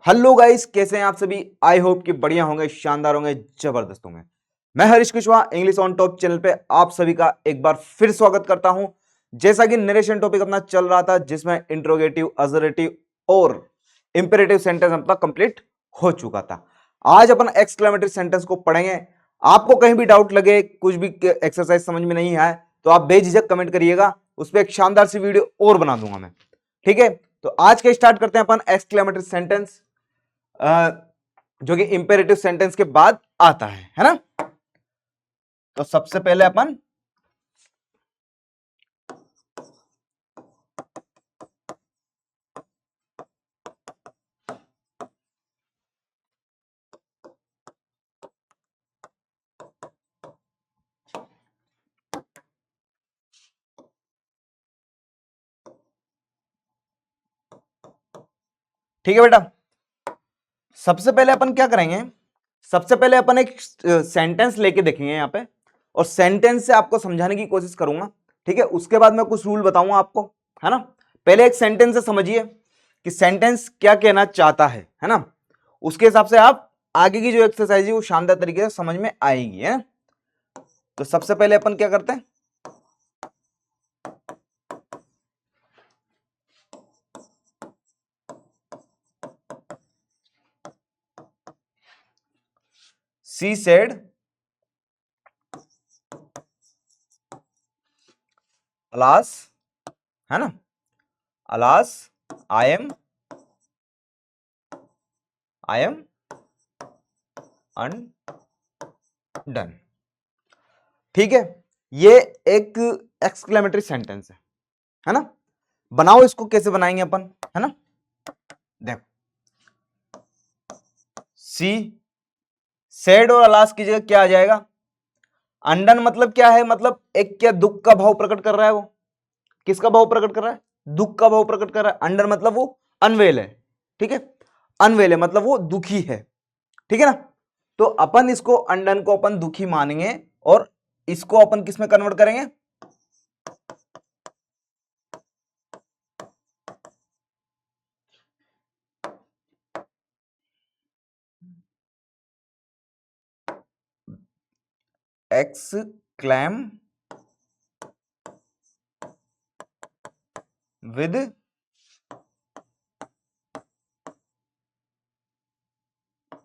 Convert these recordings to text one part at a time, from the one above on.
Hello guys, कैसे हैं आप सभी। आई होप कि बढ़िया होंगे, शानदार होंगे, जबरदस्त होंगे। मैं Harish Kushwaha English on top channel पे आप सभी का एक बार फिर स्वागत करता हूं। जैसा कि नरेशन टॉपिक अपना चल रहा था जिसमें इंट्रोगेटिव, अजरेटिव और इंपेरेटिव सेंटेंस अपना कंप्लीट हो चुका था। आज अपन एक्सक्लेमेटरी सेंटेंस को पढ़ेंगे। आपको कहीं भी डाउट लगे, कुछ भी एक्सरसाइज समझ में नहीं आए तो आप बेझिझक कमेंट करिएगा, उस पर एक शानदार सी वीडियो और बना दूंगा मैं। ठीक है, तो आज के स्टार्ट करते हैं अपन एक्सक्लेमेटरी सेंटेंस, जो कि इंपेरेटिव सेंटेंस के बाद आता है ना। तो सबसे पहले अपन ठीक है बेटा, सबसे पहले अपन क्या करेंगे। सबसे पहले अपन एक सेंटेंस लेके देखेंगे यहां पे, और सेंटेंस से आपको समझाने की कोशिश करूंगा। ठीक है, उसके बाद मैं कुछ रूल बताऊंगा आपको, है ना। पहले एक सेंटेंस से समझिए कि सेंटेंस क्या कहना चाहता है ना। उसके हिसाब से आप आगे की जो एक्सरसाइज है वो शानदार तरीके से समझ में आएगी, है। तो सबसे पहले अपन क्या करते हैं, सी सेड अलास, है ना। Alas I am undone. ठीक है, ये एक एक्सक्लेमेटरी सेंटेंस है ना। बनाओ, इसको कैसे बनाएंगे अपन, है ना। देखो, सी सैड और अलास की जगह क्या आ जाएगा। अंडन मतलब क्या है, मतलब एक क्या दुख का भाव प्रकट कर रहा है। वो किसका भाव प्रकट कर रहा है, दुख का भाव प्रकट कर रहा है। अंडन मतलब वो अनवेल है। ठीक है, अनवेल है मतलब वो दुखी है। ठीक है ना। तो अपन इसको अंडन को अपन दुखी मानेंगे और इसको अपन किस में कन्वर्ट करेंगे, एक्सक्लैम विद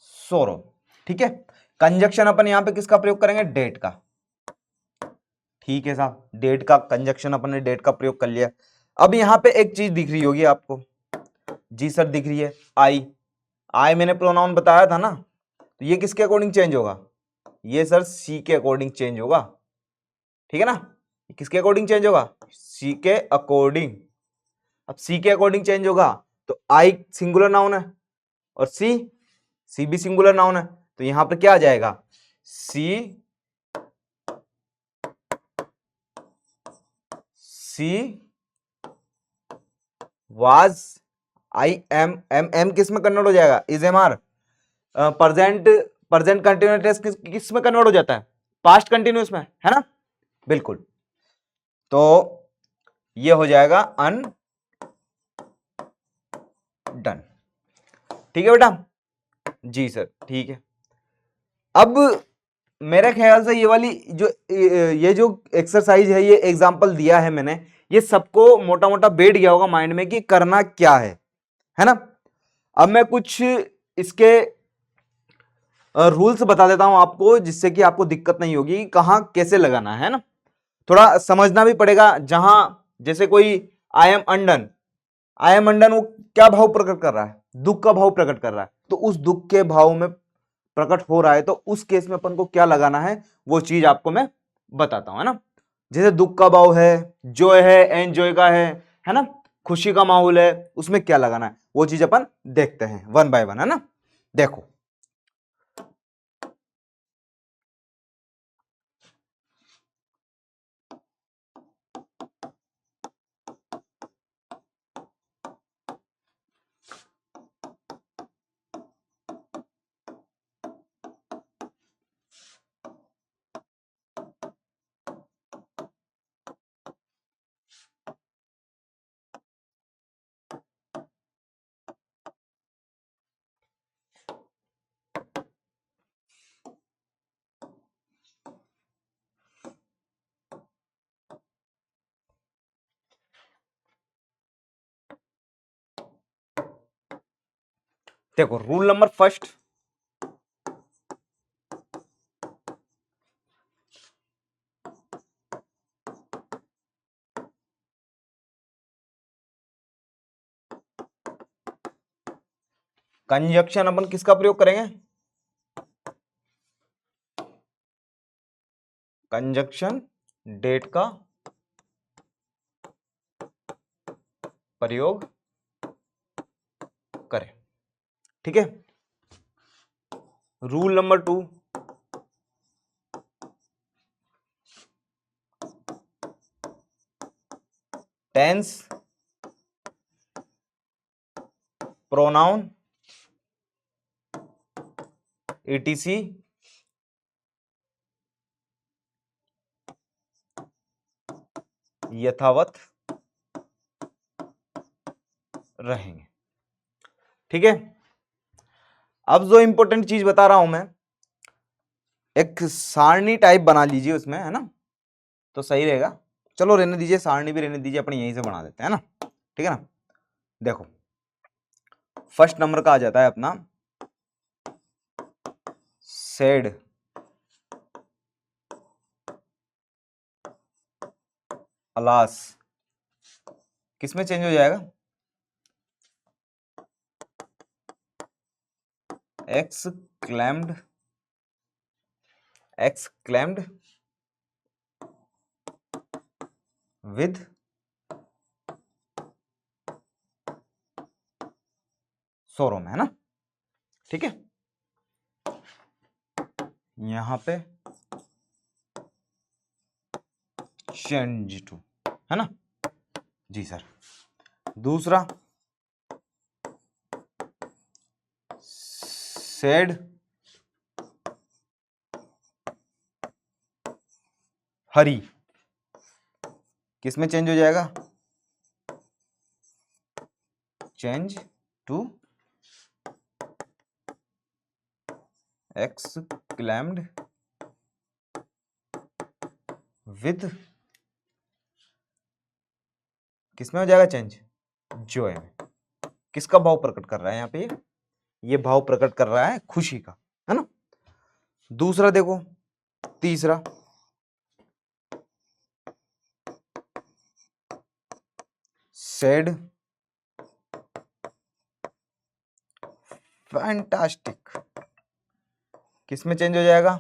सोरो। ठीक है, कंजक्शन अपन यहां पे किसका प्रयोग करेंगे, डेट का। ठीक है साहब, डेट का कंजक्शन अपन ने डेट का प्रयोग कर लिया। अब यहां पे एक चीज दिख रही होगी आपको, जी सर दिख रही है, आई। आई मैंने प्रोनाउन बताया था ना, तो ये किसके अकॉर्डिंग चेंज होगा, ये सर सी के अकॉर्डिंग चेंज होगा। ठीक है ना, किसके अकॉर्डिंग चेंज होगा, सी के अकॉर्डिंग। अब सी के अकॉर्डिंग चेंज होगा तो आई सिंगुलर नाउन है और सी भी सिंगुलर नाउन है, तो यहां पर क्या आ जाएगा, सी वाज, आई एम किस में कन्वर्ट हो जाएगा, is am are. Present present continuous किस में कन्वर्ट हो जाता है, पास्ट कंटिन्यूस में, है ना। बिल्कुल, तो ये हो जाएगा अनडन। ठीक है बेटा, जी सर ठीक है। अब मेरे ख्याल से ये वाली जो ये जो एक्सरसाइज है, ये एग्जांपल दिया है मैंने, ये सबको मोटा मोटा बैठ गया होगा माइंड में कि करना क्या है ना। अब मैं कुछ इसके रूल्स बता देता हूं आपको, जिससे कि आपको दिक्कत नहीं होगी कहां कैसे लगाना है ना। थोड़ा समझना भी पड़ेगा। जहां जैसे कोई I am undone, I am अंडन, वो क्या भाव प्रकट कर रहा है, दुख का भाव प्रकट कर रहा है। तो उस दुख के भाव में प्रकट हो रहा है, तो उस केस में अपन को क्या लगाना है वो चीज आपको मैं बताता हूं, है ना। जैसे दुख का भाव है, जॉय है, एंजॉय का है ना, खुशी का माहौल है, उसमें क्या लगाना है वो चीज अपन देखते हैं वन बाय वन, है ना। देखो, देखो रूल नंबर फर्स्ट, कंजक्शन अपन किसका प्रयोग करेंगे? कंजक्शन डेट का प्रयोग करें। ठीक है। Rule number 2, tense, pronoun, etc यथावत रहेंगे। ठीक है। अब जो इंपॉर्टेंट चीज बता रहा हूं मैं, एक सारणी टाइप बना लीजिए उसमें, है ना, तो सही रहेगा। चलो रहने दीजिए, सारणी भी रहने दीजिए, अपने यहीं से बना देते हैं ना। ठीक है ना। देखो फर्स्ट नंबर का आ जाता है अपना सेड, अलास, किसमें चेंज हो जाएगा? एक्सक्लेम्ड, एक्सक्लेम्ड विद सोरो में, है ना। ठीक है। यहां पे चेंज टू, है ना जी सर। दूसरा सेड हरी, किसमें चेंज हो जाएगा? चेंज टू एक्सक्लेम्ड विद, किसमें हो जाएगा चेंज? जॉय में। किसका भाव प्रकट कर रहा है यहाँ पे? ये भाव प्रकट कर रहा है खुशी का, है ना। दूसरा देखो, तीसरा सैड फैंटास्टिक, किसमें चेंज हो जाएगा?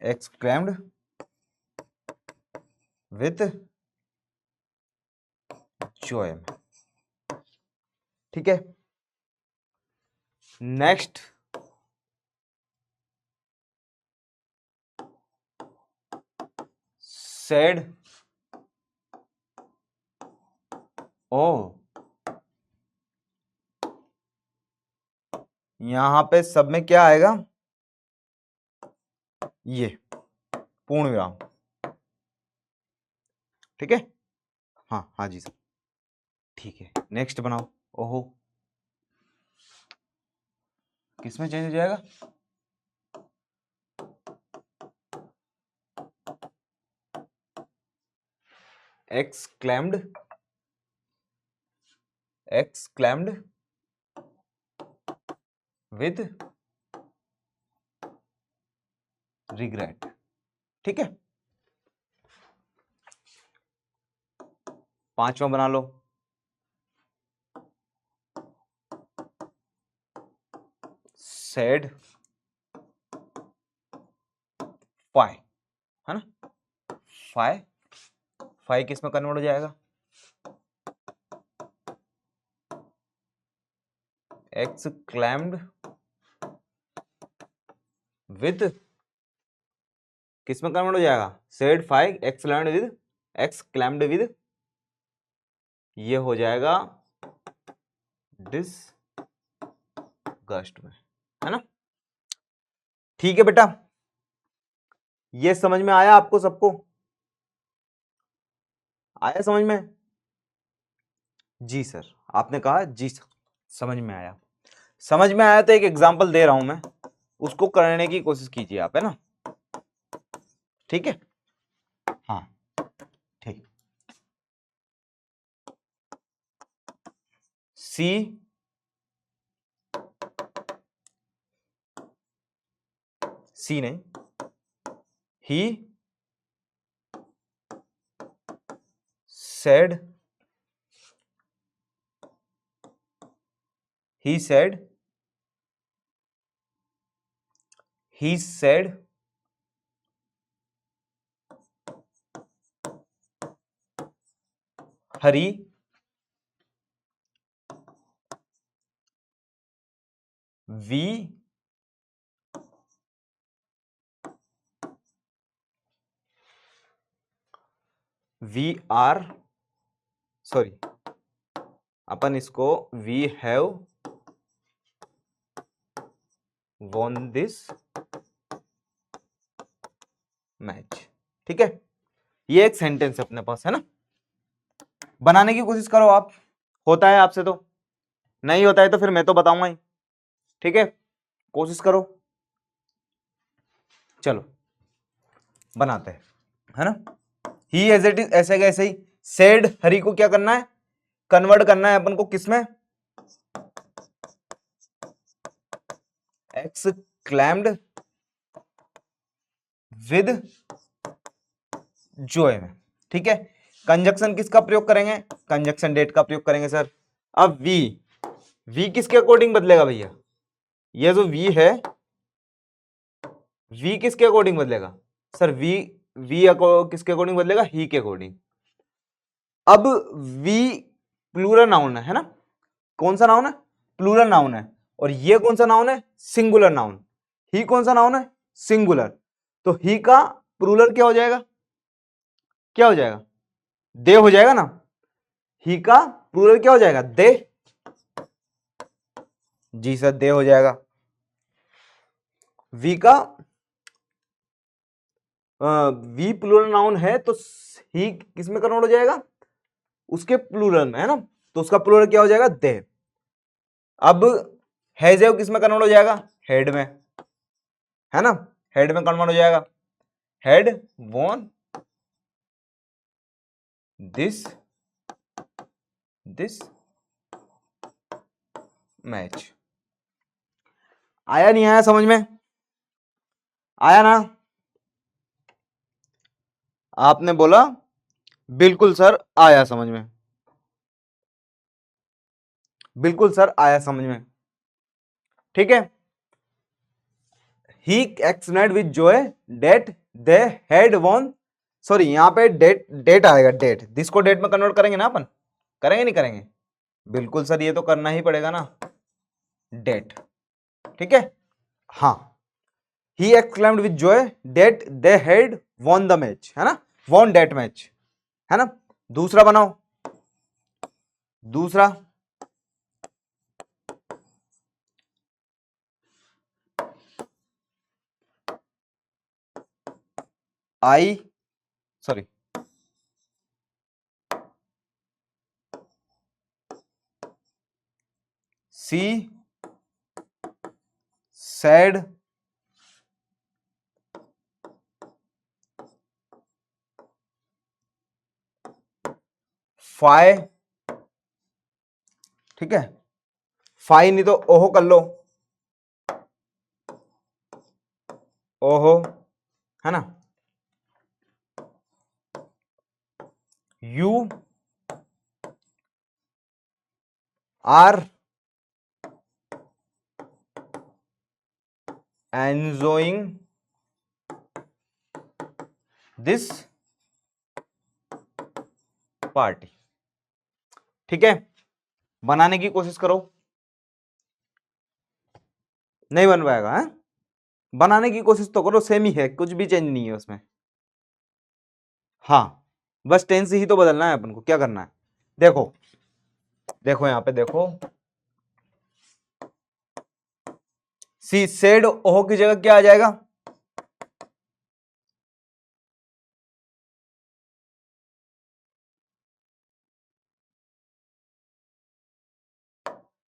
एक्सक्लेम्ड विथ जॉय में। ठीक है। नेक्स्ट सैड ओ, यहां पे सब में क्या आएगा? ये पूर्ण विराम। ठीक है। हाँ हाँ जी सर। ठीक है। नेक्स्ट बनाओ। ओहो, किसमें चेंज हो जाएगा? Exclaimed, exclaimed with regret. ठीक है। पांचवा बना लो, सैड फाई, है ना। फाई, फाई किस में कन्वर्ट हो जाएगा? एक्सक्लेम्ड विद, किस में कन्वर्ट हो जाएगा? Said fie exclaimed with, exclaimed with, ये हो जाएगा डिसगस्ट में, है ना। ठीक है बेटा, ये समझ में आया आपको सबको? आया समझ में? जी सर, आपने कहा जी सर, समझ में आया। समझ में आया तो एक एग्जांपल दे रहा हूं मैं, उसको करने की कोशिश कीजिए आप, है ना। ठीक है। सी सी नहीं, he said, he said, he said, हरी वी वी आर सॉरी अपन इसको we have won this match. ठीक है, ये एक सेंटेंस अपने पास है ना, बनाने की कोशिश करो आप, होता है आपसे तो, नहीं होता है तो फिर मैं तो बताऊंगा ही। ठीक है, कोशिश करो, चलो बनाते हैं, है ना। ही एज इट इज ऐसे का ऐसे ही, सेड हरी को क्या करना है, कन्वर्ट करना है अपन को किसमें, एक्सक्लेम्ड विद जॉय में। ठीक है, कंजक्शन किसका प्रयोग करेंगे, कंजक्शन डेट का प्रयोग करेंगे सर। अब वी किसके अकॉर्डिंग बदलेगा भैया, ये जो वी है वी किसके अकॉर्डिंग बदलेगा सर, वी किसके अकॉर्डिंग बदलेगा, ही के अकॉर्डिंग। अब वी प्लूरल नाउन है ना, कौन सा नाउन है, प्लूरल नाउन है, और ये कौन सा नाउन है, सिंगुलर नाउन। ही कौन सा नाउन है, सिंगुलर, तो ही का प्लूरल क्या हो जाएगा, क्या हो जाएगा, दे हो जाएगा ना। ही का प्लूरल क्या हो जाएगा, दे, जी सर दे हो जाएगा। वी का वी प्लूरल नाउन है तो ही किसमें कन्वर्ट हो जाएगा, उसके प्लूरल में, है ना, तो उसका प्लूरल क्या हो जाएगा, दे। अब हैज़ किसमें कन्वर्ट हो जाएगा, हेड में, है ना, हेड में कन्वर्ट हो जाएगा, हेड वॉन दिस मैच। आया नहीं आया समझ में, आया ना, आपने बोला बिल्कुल सर आया समझ में, बिल्कुल सर आया समझ में। ठीक है, he explained with joy that they had won, sorry यहां पे डेट डेट आएगा, डेट, दिस को डेट में कन्वर्ट करेंगे ना अपन, करेंगे नहीं करेंगे, बिल्कुल सर ये तो करना ही पड़ेगा ना, डेट। ठीक है, हाँ, he exclaimed with joy that they had won the match, है ना, वॉन डेट मैच, है ना। दूसरा बनाओ, दूसरा I sorry she said fie, ठीक है, फाई नहीं तो ओहो कर लो, ओहो, है ना, you are enjoying this party. ठीक है, बनाने की कोशिश करो, नहीं बन पाएगा, है बनाने की कोशिश तो करो, सेम ही है, कुछ भी चेंज नहीं है उसमें। हाँ, बस टेंस ही तो बदलना है अपन को, क्या करना है, देखो देखो यहां पे देखो, सी सेड ओहो की जगह क्या आ जाएगा,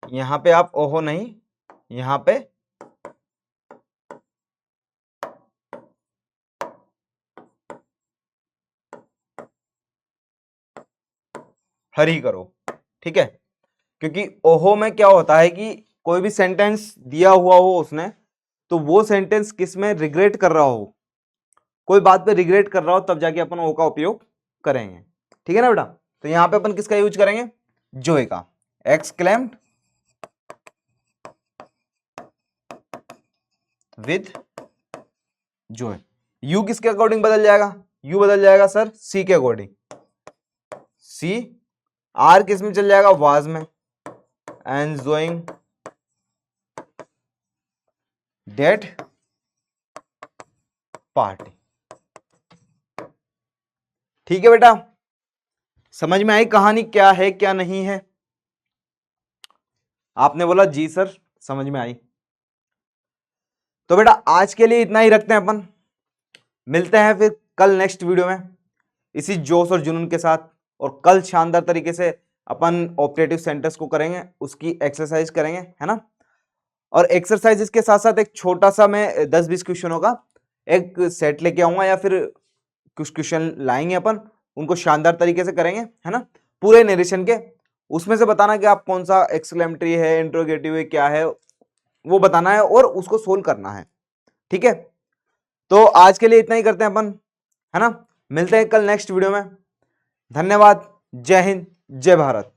यहां पे आप ओहो नहीं, यहां पे हरी करो। ठीक है, क्योंकि ओहो में क्या होता है कि कोई भी सेंटेंस दिया हुआ हो उसने, तो वो सेंटेंस किस में रिग्रेट कर रहा हो, कोई बात पे रिग्रेट कर रहा हो, तब जाके अपन ओ का उपयोग करेंगे। ठीक है ना बेटा। तो यहां पे अपन किसका यूज करेंगे, जोए का, एक्सक्लेम्ड विद जोए। यू किसके अकॉर्डिंग बदल जाएगा, यू बदल जाएगा सर सी के अकॉर्डिंग, सी। आर किस में चल जाएगा, वाज में, एंजॉइंग डेट पार्टी। ठीक है बेटा, समझ में आई कहानी क्या है क्या नहीं है। आपने बोला जी सर, समझ में आई। तो बेटा आज के लिए इतना ही रखते हैं अपन, मिलते हैं फिर कल नेक्स्ट वीडियो में इसी जोश और जुनून के साथ। और कल शानदार तरीके से अपन ऑपरेटिव सेंटेंस को करेंगे, उसकी एक्सरसाइज करेंगे, है ना। और एक्सरसाइजेस के साथ साथ एक छोटा सा मैं 10-20 क्वेश्चनों का एक सेट लेके आऊंगा, या फिर कुछ क्वेश्चन लाएंगे अपन, उनको शानदार तरीके से करेंगे, है ना, पूरे नरेशन के। उसमें से बताना कि आप कौन सा एक्सक्लेमेटरी है, इंट्रोगेटिव है, क्या है, वो बताना है और उसको सोल्व करना है। ठीक है, तो आज के लिए इतना ही करते हैं अपन, है ना। मिलते हैं कल नेक्स्ट वीडियो में। धन्यवाद, जय हिंद, जय भारत।